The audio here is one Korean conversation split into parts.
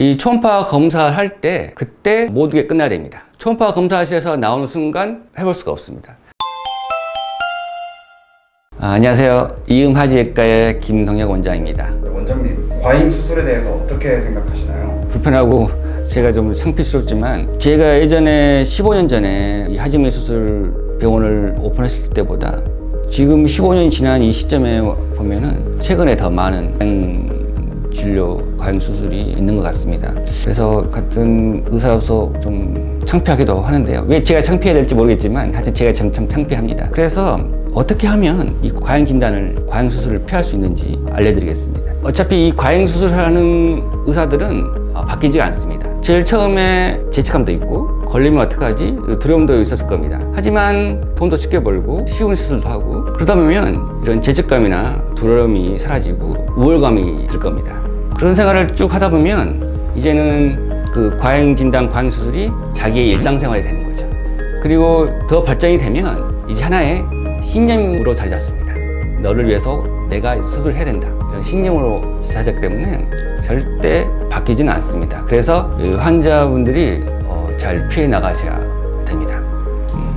이 초음파 검사를 할 때 그때 모든 게 끝나야 됩니다. 초음파 검사실에서 나오는 순간 해볼 수가 없습니다. 안녕하세요. 이음하지외과의 김동혁 원장입니다. 원장님, 과잉 수술에 대해서 어떻게 생각하시나요? 불편하고 제가 좀 창피스럽지만 제가 예전에 15년 전에 이 하지미 수술 병원을 오픈했을 때보다 지금 15년이 지난 이 시점에 보면은 최근에 더 많은 진료 과잉 수술이 있는 것 같습니다. 그래서 같은 의사로서 좀 창피하기도 하는데요. 왜 제가 창피해야 될지 모르겠지만 하여튼 제가 참 창피합니다. 그래서 어떻게 하면 이 과잉 진단을, 과잉 수술을 피할 수 있는지 알려드리겠습니다. 어차피 이 과잉 수술을 하는 의사들은 바뀌지가 않습니다. 제일 처음에 죄책감도 있고 걸리면 어떡하지? 두려움도 있었을 겁니다. 하지만 돈도 쉽게 벌고 쉬운 수술도 하고 그러다 보면 이런 죄책감이나 두려움이 사라지고 우월감이 들 겁니다. 그런 생활을 쭉 하다 보면 이제는 그 과잉 진단, 과잉 수술이 자기의 일상생활이 되는 거죠. 그리고 더 발전이 되면 이제 하나의 신념으로 자리 잡습니다. 너를 위해서 내가 수술해야 된다. 이런 신념으로 자리 잡기 때문에 절대 바뀌지는 않습니다. 그래서 환자분들이 잘 피해 나가셔야 됩니다.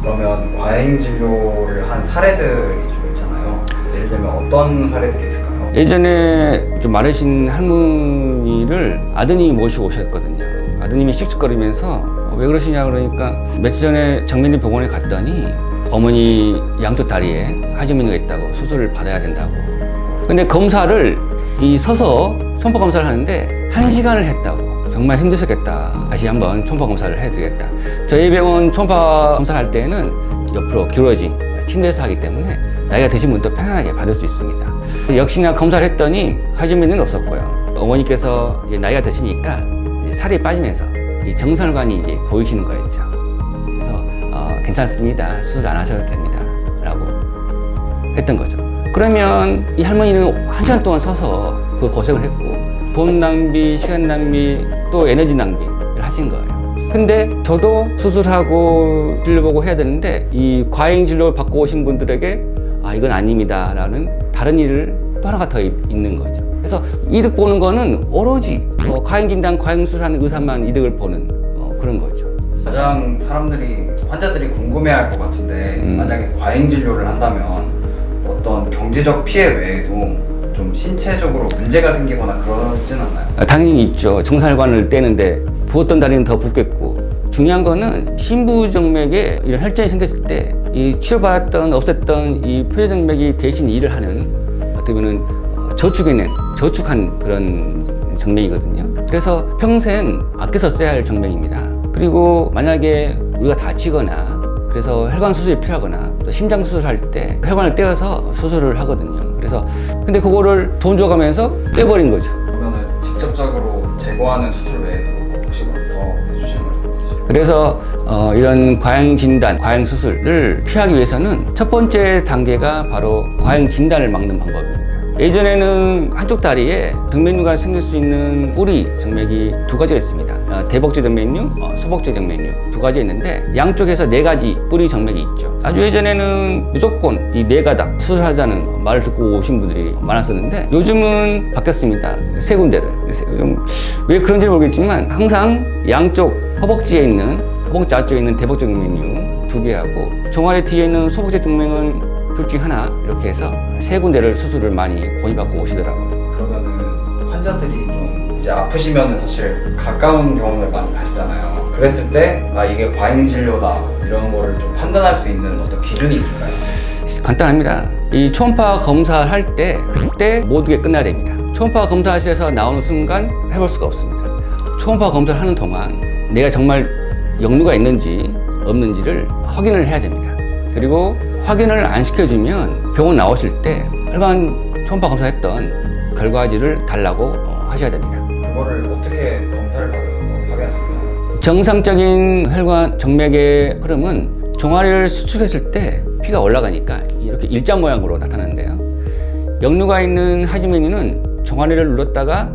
그러면 과잉 진료를 한 사례들이 좀 있잖아요. 예를 들면 어떤 사례들이 있을까요? 예전에 좀 마르신 할머니를 아드님이 모시고 오셨거든요. 아드님이 씩씩거리면서 왜 그러시냐 그러니까 며칠 전에 정민리 병원에 갔더니 어머니 양쪽 다리에 하지미가 있다고 수술을 받아야 된다고. 근데 검사를 서서 초음파 검사를 하는데 1시간을 했다고. 정말 힘드셨겠다. 다시 한번 초음파 검사를 해드리겠다. 저희 병원 초음파 검사를 할 때는 옆으로 기울어진 침대에서 하기 때문에 나이가 드신 분도 편안하게 받을 수 있습니다. 역시나 검사를 했더니 하지미는 없었고요. 어머니께서 이제 나이가 드시니까 살이 빠지면서 이 정설관이 이제 보이시는 거였죠. 그래서 괜찮습니다. 수술 안 하셔도 됩니다. 라고 했던 거죠. 그러면 이 할머니는 1시간 동안 서서 그 고생을 했고 돈 낭비, 시간 낭비, 또 에너지 낭비를 하신 거예요. 근데 저도 수술하고 진료보고 해야 되는데 이 과잉 진료를 받고 오신 분들에게 이건 아닙니다 라는 다른 일을 또 하나가 더 있는 거죠. 그래서 이득 보는 거는 오로지 과잉 진단, 과잉 수술하는 의사만 이득을 보는 그런 거죠. 가장 환자들이 궁금해할 것 같은데 만약에 과잉 진료를 한다면 어떤 경제적 피해 외에도 좀 신체적으로 문제가 생기거나 그러진 않나요? 당연히 있죠. 정살관을 떼는데 부었던 다리는 더 붓겠고 중요한 거는 심부정맥에 이런 혈전이 생겼을 때 이 치료받았던 없앴던 이 표정맥이 대신 일을 하는 어떻게 보면 저축한 그런 정맥이거든요. 그래서 평생 아껴서 써야 할 정맥입니다. 그리고 만약에 우리가 다치거나 그래서 혈관 수술이 필요하거나 또 심장 수술할 때 혈관을 떼어서 수술을 하거든요. 그래서 근데 그거를 돈 줘가면서 떼버린 거죠. 그러면 직접적으로 제거하는 수술 외에도 혹시 더 해주시는 말씀 있으실까요? 그래서 이런 과잉 진단, 과잉 수술을 피하기 위해서는 첫 번째 단계가 바로 과잉 진단을 막는 방법입니다. 예전에는 한쪽 다리에 정맥류가 생길 수 있는 뿌리 정맥이 2가지가 있습니다. 대복제 정맥류, 소복제 정맥류 2가지 있는데 양쪽에서 4가지 뿌리 정맥이 있죠. 아주 예전에는 무조건 이 4가닥 수술하자는 말을 듣고 오신 분들이 많았었는데 요즘은 바뀌었습니다. 3군데를. 왜 그런지 모르겠지만 항상 양쪽 허벅지 앞쪽에 있는 대복제 정맥류 2개하고 종아리 뒤에 있는 소복제 정맥은 둘 중 하나 이렇게 해서 3군데를 수술을 많이 권유받고 오시더라고요. 그러면은 환자들이 좀 이제 아프시면은 사실 가까운 병원을 많이 가시잖아요. 그랬을 때 이게 과잉 진료다 이런 거를 좀 판단할 수 있는 어떤 기준이 있을까요? 간단합니다. 이 초음파 검사를 할 때 그때 모든 게 끝나야 됩니다. 초음파 검사실에서 나오는 순간 해볼 수가 없습니다. 초음파 검사를 하는 동안 내가 정말 역류가 있는지 없는지를 확인을 해야 됩니다. 그리고 확인을 안 시켜주면 병원 나오실 때 혈관 초음파 검사했던 결과지를 달라고 하셔야 됩니다. 그거를 어떻게 검사를 받아서 확인할 수 있나요? 정상적인 혈관 정맥의 흐름은 종아리를 수축했을 때 피가 올라가니까 이렇게 일자 모양으로 나타나는데요. 역류가 있는 하지메뉴는 종아리를 눌렀다가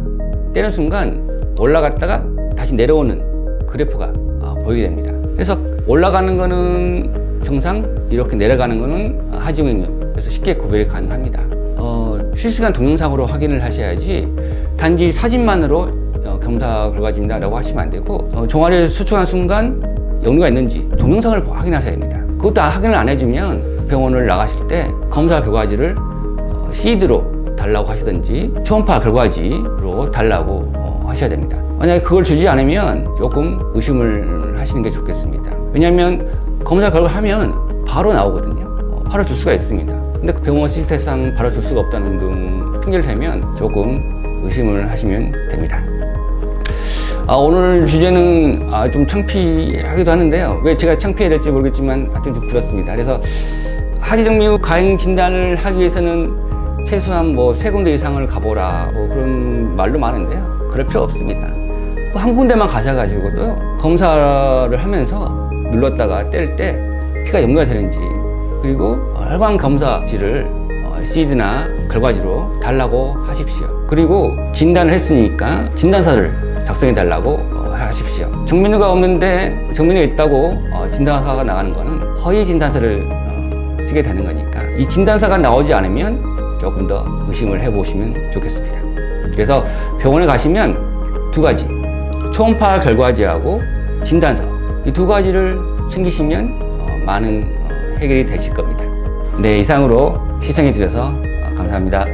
떼는 순간 올라갔다가 다시 내려오는 그래프가 보이게 됩니다. 그래서 올라가는 거는 정상, 이렇게 내려가는 거는 하지메뉴. 그래서 쉽게 구별이 가능합니다. 실시간 동영상으로 확인을 하셔야지 단지 사진만으로 검사 결과지입니다라고 하시면 안 되고 종아리를 수축한 순간 역류가 있는지 동영상을 확인하셔야 됩니다. 그것도 확인을 안 해주면 병원을 나가실 때 검사 결과지를 CD로 달라고 하시든지 초음파 결과지로 달라고 하셔야 됩니다. 만약에 그걸 주지 않으면 조금 의심을 하시는 게 좋겠습니다. 왜냐하면 검사 결과 하면 바로 나오거든요. 바로 줄 수가 있습니다. 근데 그 병원 시스템상 바로 줄 수가 없다는 등 핑계를 대면 조금 의심을 하시면 됩니다. 오늘 주제는 좀 창피하기도 하는데요. 왜 제가 창피해야 될지 모르겠지만 하여튼 좀 들었습니다. 그래서 하지정맥류 과잉 진단을 하기 위해서는 최소한 뭐 3군데 이상을 가보라 그런 말도 많은데요. 그럴 필요 없습니다. 한 군데만 가셔가지고도 검사를 하면서 눌렀다가 뗄 때 피가 역류가 되는지 그리고 혈관 검사지를 CD나 결과지로 달라고 하십시오. 그리고 진단을 했으니까 진단서를 작성해 달라고 하십시오. 정맥류가 없는데 정맥류가 있다고 진단서가 나가는 거는 허위 진단서를 쓰게 되는 거니까 이 진단서가 나오지 않으면 조금 더 의심을 해보시면 좋겠습니다. 그래서 병원에 가시면 2가지 초음파 결과지하고 진단서 이 2가지를 챙기시면 많은 해결이 되실 겁니다. 네, 이상으로 시청해 주셔서 감사합니다.